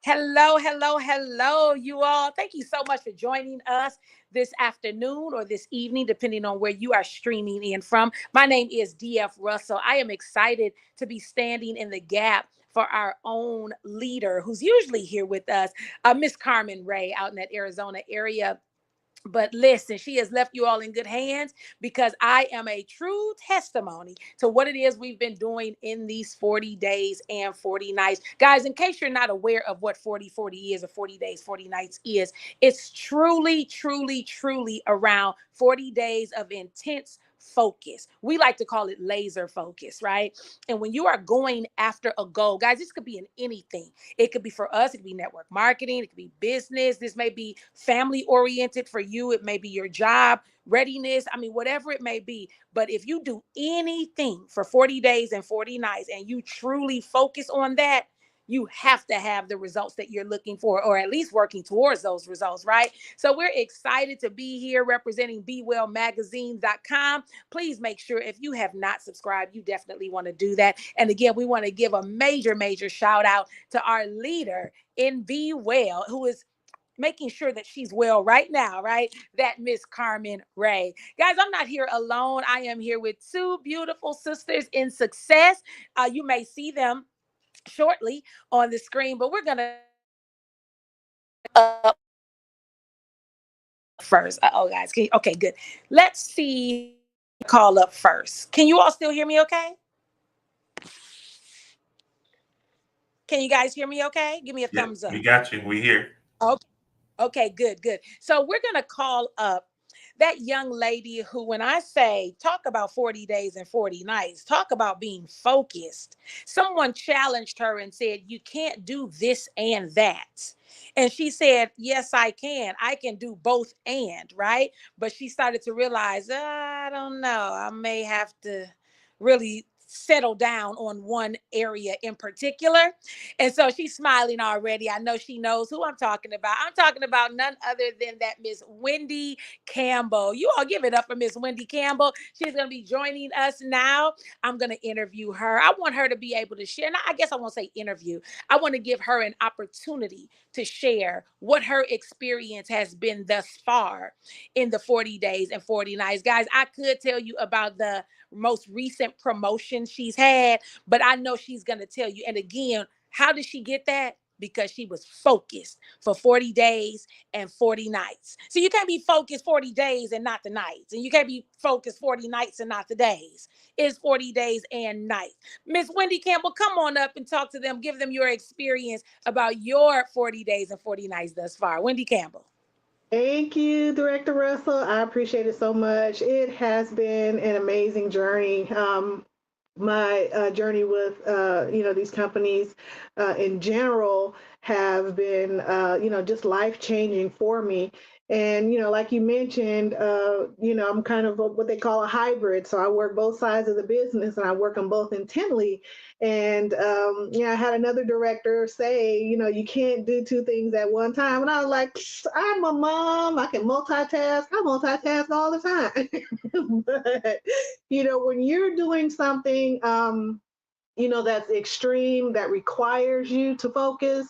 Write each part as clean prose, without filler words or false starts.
Hello, hello, hello, you all. Thank you so much for joining us this afternoon or this evening, depending on where you are streaming in from. My name is DF Russell. I am excited to be standing in the gap for our own leader who's usually here with us, Miss Carmen Ray out in that Arizona area. But listen, she has left you all in good hands because I am a true testimony to what it is we've been doing in these 40 days and 40 nights. Guys, in case you're not aware of what 40-40 is or 40 days, 40 nights is, it's truly, truly, truly around 40 days of intense focus. We like to call it laser focus, right? And when you are going after a goal, guys, this could be in anything. It could be for us, it could be network marketing, it could be business. This may be family oriented for you, it may be your job readiness. I mean, whatever it may be. But if you do anything for 40 days and 40 nights and you truly focus on that, you have to have the results that you're looking for, or at least working towards those results, right? So we're excited to be here representing BeWellMagazine.com. Please make sure if you have not subscribed, you definitely want to do that. And again, we want to give a major, major shout out to our leader in Be Well, who is making sure that she's well right now, right? That Miss Carmen Ray. Guys, I'm not here alone. I am here with two beautiful sisters in success. You may see them shortly on the screen, but we're going to up first. Oh, guys, okay, good. Let's see. Call up first. Can you all still hear me okay? Can you guys hear me okay? Give me a Yeah, thumbs up. we got you. We here. Okay. Okay, good, good. So we're going to call up that young lady who, when I say talk about 40 days and 40 nights, talk about being focused. Someone challenged her and said, you can't do this and that. And she said, yes, I can. I can do both and, right? But she started to realize, I don't know. I may have to really settle down on one area in particular. And so she's smiling already. I know she knows who I'm talking about. I'm talking about none other than that Miss Wendy Campbell. You all give it up for Miss Wendy Campbell. She's going to be joining us now. I'm going to interview her. I want her to be able to share. And I guess I won't say interview. I want to give her an opportunity to share what her experience has been thus far in the 40 days and 40 nights. Guys, I could tell you about the most recent promotion she's had, but I know she's going to tell you. And again, how did she get that? Because she was focused for 40 days and 40 nights. So you can't be focused 40 days and not the nights. And you can't be focused 40 nights and not the days. It's 40 days and nights. Miss Wendy Campbell, come on up and talk to them. Give them your experience about your 40 days and 40 nights thus far. Wendy Campbell. Thank you, Director Russell. I appreciate it so much. It has been an amazing journey. My journey with these companies in general have been just life changing for me. And like you mentioned, I'm kind of what they call a hybrid. So I work both sides of the business, and I work them both intently. And I had another director say, you can't do two things at one time. And I was like, I'm a mom. I can multitask. I multitask all the time. But when you're doing something, that's extreme, that requires you to focus,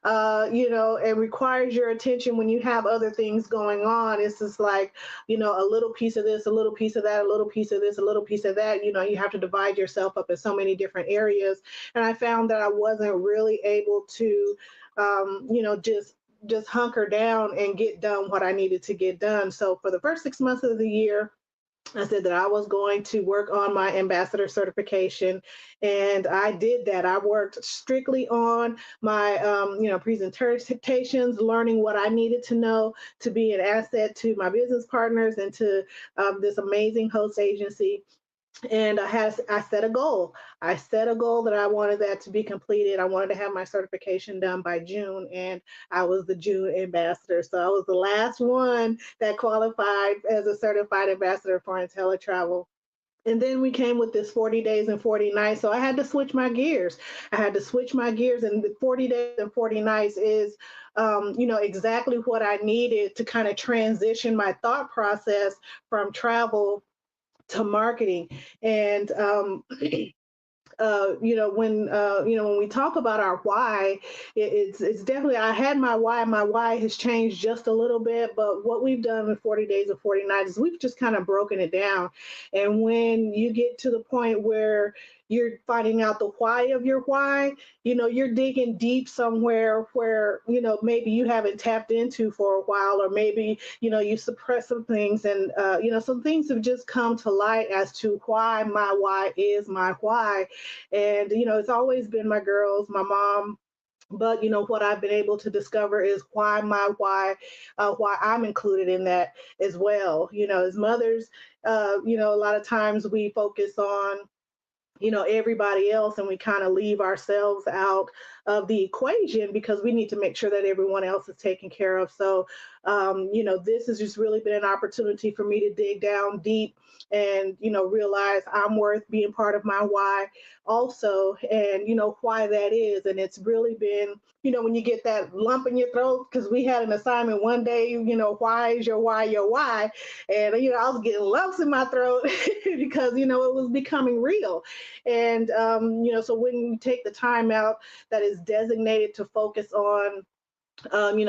and requires your attention when you have other things going on. It's just like, a little piece of this, a little piece of that, a little piece of this, a little piece of that. You have to divide yourself up in so many different areas. And I found that I wasn't really able to, just hunker down and get done what I needed to get done. So for the first 6 months of the year, I said that I was going to work on my ambassador certification, and I did that. I worked strictly on my, presentations, learning what I needed to know to be an asset to my business partners and to this amazing host agency. And I set a goal. I set a goal that I wanted that to be completed. I wanted to have my certification done by June, and I was the June ambassador. So I was the last one that qualified as a certified ambassador for IntelliTravel. And then we came with this 40 days and 40 nights. So I had to switch my gears. And the 40 days and 40 nights is, exactly what I needed to kind of transition my thought process from travel to marketing. And when we talk about our why, it's definitely, I had my why. My why has changed just a little bit, but what we've done in 40 days of 40 nights is we've just kind of broken it down. And when you get to the point where you're finding out the why of your why, you're digging deep somewhere where, maybe you haven't tapped into for a while, or maybe, you suppress some things, and, some things have just come to light as to why my why is my why. And, it's always been my girls, my mom. But what I've been able to discover is why I'm included in that as well. As mothers, a lot of times we focus on everybody else, and we kind of leave ourselves out of the equation because we need to make sure that everyone else is taken care of. So this has just really been an opportunity for me to dig down deep and realize I'm worth being part of my why also, and why that is. And it's really been, when you get that lump in your throat, because we had an assignment one day, why is your why your why? And I was getting lumps in my throat because it was becoming real. And so when you take the time out that is designated to focus on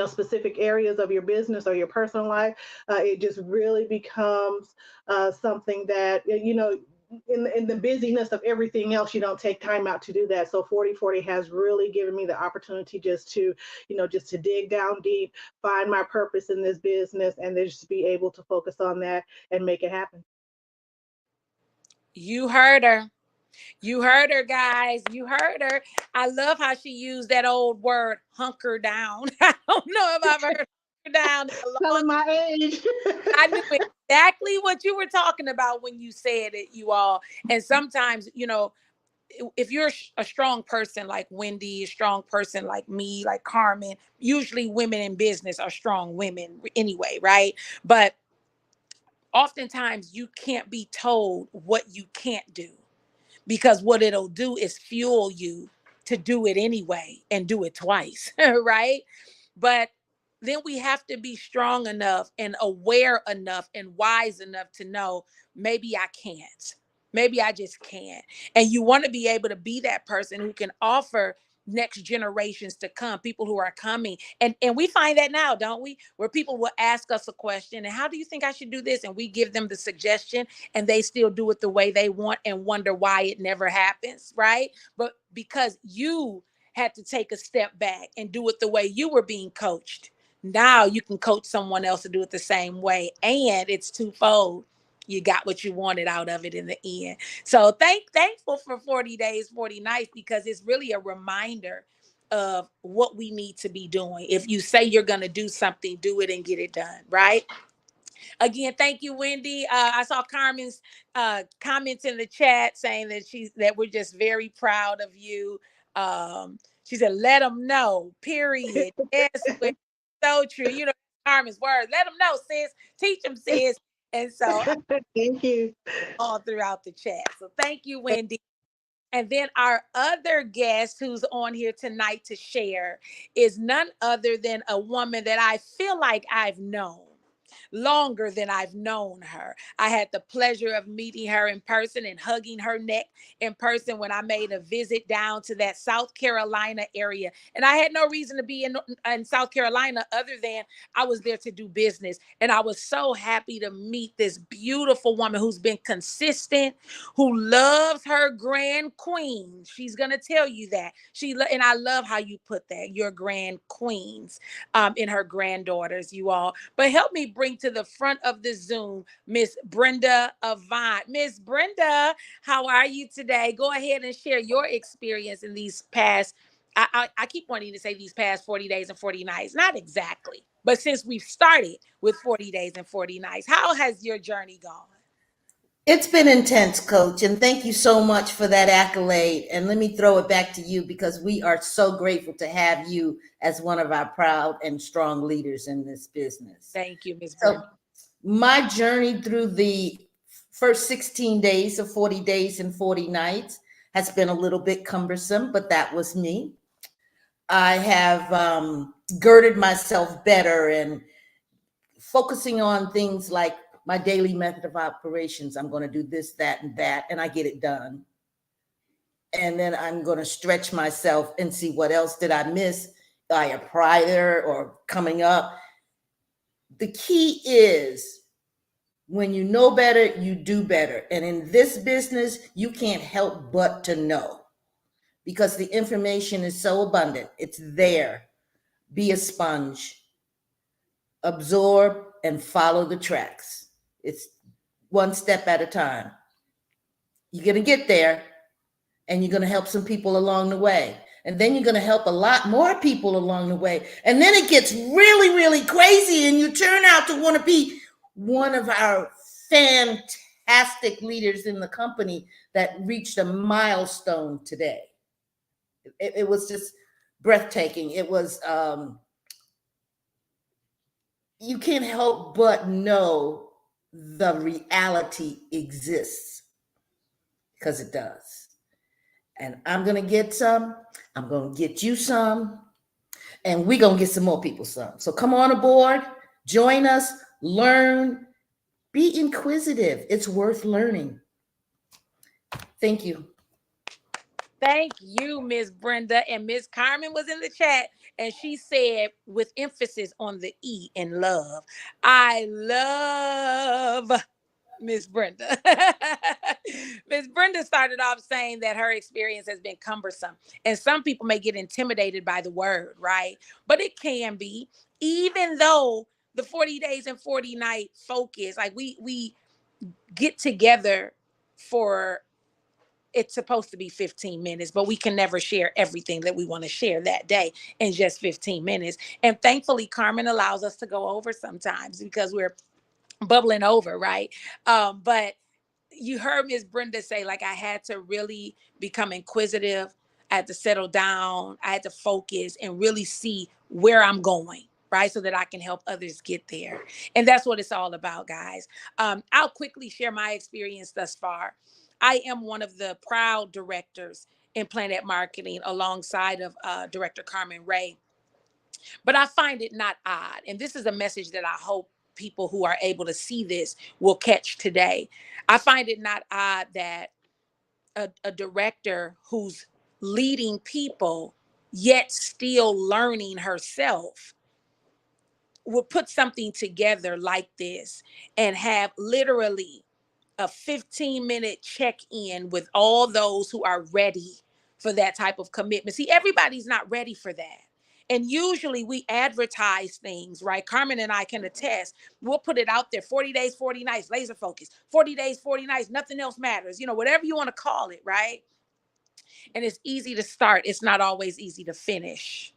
specific areas of your business or your personal life, it just really becomes something that in the busyness of everything else, you don't take time out to do that. So 4040 has really given me the opportunity just to dig down deep, find my purpose in this business, and then just be able to focus on that and make it happen. You heard her. You heard her, guys. You heard her. I love how she used that old word, hunker down. I don't know if I've heard hunker down in a long. Telling my age. I knew exactly what you were talking about when you said it, you all. And sometimes, if you're a strong person like Wendy, a strong person like me, like Carmen, usually women in business are strong women anyway, right? But oftentimes you can't be told what you can't do, because what it'll do is fuel you to do it anyway and do it twice, right? But then we have to be strong enough and aware enough and wise enough to know, maybe I can't. Maybe I just can't. And you want to be able to be that person who can offer next generations to come, people who are coming. And we find that now, don't we? Where people will ask us a question, and how do you think I should do this? And we give them the suggestion, and they still do it the way they want and wonder why it never happens, right? But because you had to take a step back and do it the way you were being coached, now you can coach someone else to do it the same way. And it's twofold. You got what you wanted out of it in the end. So thankful for 40 days, 40 nights, because it's really a reminder of what we need to be doing. If you say you're going to do something, do it and get it done, right? Again, thank you, Wendy. I saw Carmen's comments in the chat saying that we're just very proud of you. She said, "Let them know." Period. Yes, so true. Carmen's words. Let them know, sis. Teach them, sis. And so Thank you. all throughout the chat. So thank you, Wendy. And then our other guest who's on here tonight to share is none other than a woman that I feel like I've known longer than I've known her. I had the pleasure of meeting her in person and hugging her neck in person when I made a visit down to that South Carolina area. And I had no reason to be in South Carolina other than I was there to do business. And I was so happy to meet this beautiful woman who's been consistent, who loves her grand queen. She's going to tell you that. And I love how you put that, your grand queens, in her granddaughters, you all. But help me bring to the front of the Zoom Miss Brenda Avant. Miss Brenda, how are you today? Go ahead and share your experience in these past, I keep wanting to say these past 40 days and 40 nights. Not exactly, but since we've started with 40 days and 40 nights, how has your journey gone? It's been intense, Coach, and thank you so much for that accolade. And let me throw it back to you because we are so grateful to have you as one of our proud and strong leaders in this business. Thank you, Miss So, Brenda. my journey through the first 16 days of 40 days and 40 nights has been a little bit cumbersome, but that was me. I have girded myself better and focusing on things like my daily method of operations. I'm going to do this, that, and that, and I get it done. and then I'm going to stretch myself and see what else did I miss prior or coming up. The key is when you know better, you do better. And in this business, you can't help but to know because the information is so abundant. It's there. Be a sponge, absorb and follow the tracks. It's one step at a time. You're going to get there and you're going to help some people along the way. And then you're going to help a lot more people along the way. And then it gets really, really crazy and you turn out to want to be one of our fantastic leaders in the company that reached a milestone today. It was just breathtaking. It was, you can't help but know the reality exists because it does. And I'm going to get some, I'm going to get you some, and we're going to get some more people some. So come on aboard, join us, learn, be inquisitive. It's worth learning. Thank you. Thank you, Miss Brenda. And Miss Carmen was in the chat and she said, with emphasis on the E in love, I love Miss Brenda. Miss Brenda started off saying that her experience has been cumbersome. And some people may get intimidated by the word, right? But it can be, even though the 40 days and 40 night focus, like we get together for, it's supposed to be 15 minutes, but we can never share everything that we want to share that day in just 15 minutes. And thankfully, Carmen allows us to go over sometimes because we're bubbling over, right? But you heard Miss Brenda say, like, I had to really become inquisitive. I had to settle down. I had to focus and really see where I'm going, right? So that I can help others get there. And that's what it's all about, guys. I'll quickly share my experience thus far. I am one of the proud directors in Planet Marketing alongside of Director Carmen Ray. But I find it not odd. And this is a message that I hope people who are able to see this will catch today. I find it not odd that a director who's leading people, yet still learning herself, would put something together like this and have literally a 15-minute check-in with all those who are ready for that type of commitment. See, everybody's not ready for that. And usually we advertise things, right? Carmen and I can attest. We'll put it out there, 40 days, 40 nights, laser focus, 40 days, 40 nights, nothing else matters, whatever you want to call it, right? And it's easy to start. It's not always easy to finish.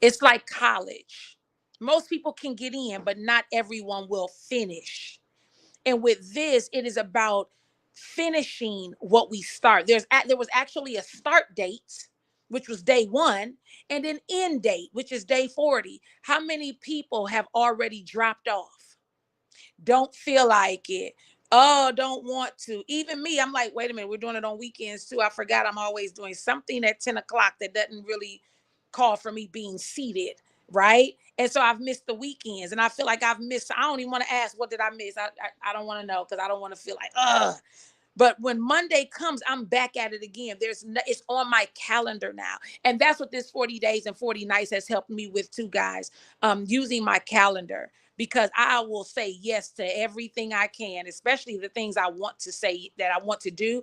It's like college. Most people can get in, but not everyone will finish. And with this, it is about finishing what we start. There was actually a start date, which was day 1, and an end date, which is day 40. How many people have already dropped off? Don't feel like it. Oh, don't want to. Even me, I'm like, wait a minute, we're doing it on weekends too. I forgot I'm always doing something at 10 o'clock that doesn't really call for me being seated, right? And so I've missed the weekends, and I feel like I've missed. I don't even want to ask, what did I miss? I don't want to know because I don't want to feel like, ugh. But when Monday comes, I'm back at it again. It's on my calendar now. And that's what this 40 days and 40 nights has helped me with too, guys. Using my calendar, because I will say yes to everything I can, especially the things I want to say that I want to do,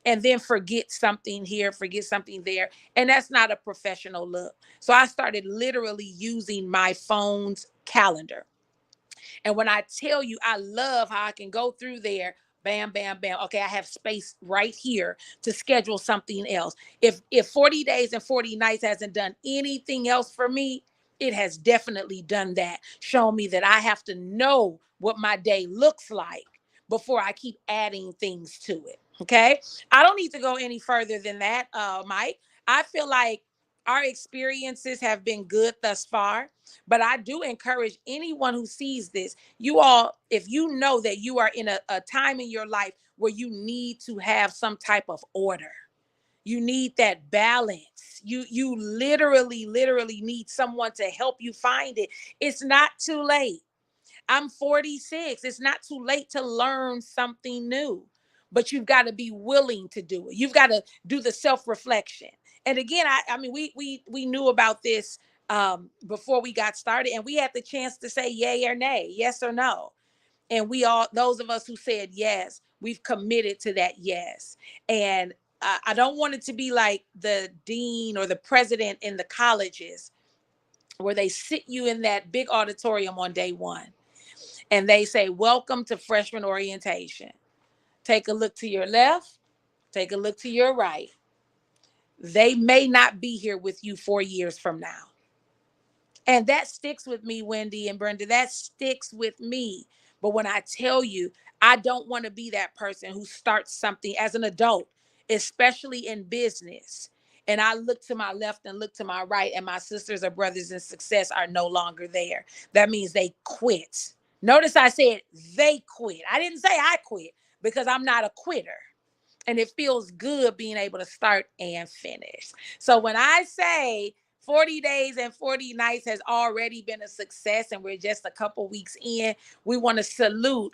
and then forget something here, forget something there. And that's not a professional look. So I started literally using my phone's calendar. And when I tell you, I love how I can go through there, bam, bam, bam. Okay, I have space right here to schedule something else. If 40 days and 40 nights hasn't done anything else for me, it has definitely done that. Show me that I have to know what my day looks like before I keep adding things to it. Okay. I don't need to go any further than that, Mike. I feel like our experiences have been good thus far. But I do encourage anyone who sees this, you all, if you know that you are in a time in your life where you need to have some type of order, you need that balance. You literally need someone to help you find it. It's not too late. I'm 46. It's not too late to learn something new. but you've got to be willing to do it. You've got to do the self-reflection. And again, I mean, we knew about this before we got started, and we had the chance to say yay or nay, yes or no. And we all, those of us who said yes, we've committed to that yes. And I don't want it to be like the dean or the president in the colleges where they sit you in that big auditorium on day one and they say, welcome to freshman orientation. Take a look to your left, take a look to your right. They may not be here with you 4 years from now. And that sticks with me, Wendy and Brenda. That sticks with me. But when I tell you, I don't want to be that person who starts something as an adult, especially in business. And I look to my left and look to my right, and my sisters or brothers in success are no longer there. That means they quit. Notice I said they quit. I didn't say I quit because I'm not a quitter. And it feels good being able to start and finish. So when I say 40 days and 40 nights has already been a success and we're just a couple weeks in, we want to salute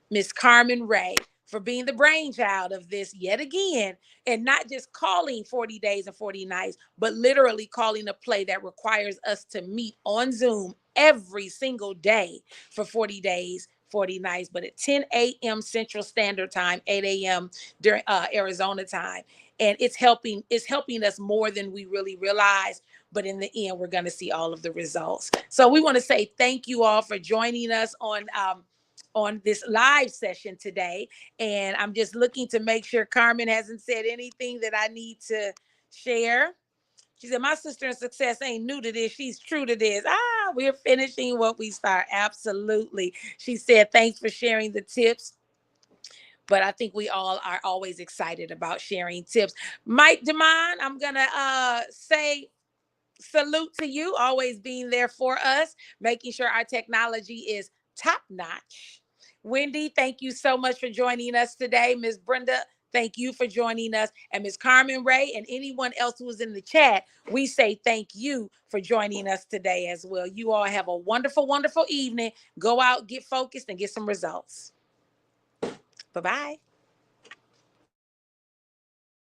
Miss Carmen Ray for being the brainchild of this yet again, and not just calling 40 days and 40 nights, but literally calling a play that requires us to meet on Zoom every single day for 40 days, 40 nights, but at 10 a.m. Central Standard Time, 8 a.m. during Arizona time. And it's helping us more than we really realize. But in the end, we're going to see all of the results. So we want to say thank you all for joining us on this live session today. And I'm just looking to make sure Carmen hasn't said anything that I need to share. She said, my sister in success ain't new to this. She's true to this. We're finishing what we start. Absolutely. She said, thanks for sharing the tips. But I think we all are always excited about sharing tips. Mike DeMond, I'm going to say salute to you, always being there for us, making sure our technology is top notch. Wendy, thank you so much for joining us today. Ms. Brenda, thank you for joining us. And Ms. Carmen Ray and anyone else who was in the chat, we say thank you for joining us today as well. You all have a wonderful, wonderful evening. Go out, get focused, and get some results. Bye-bye.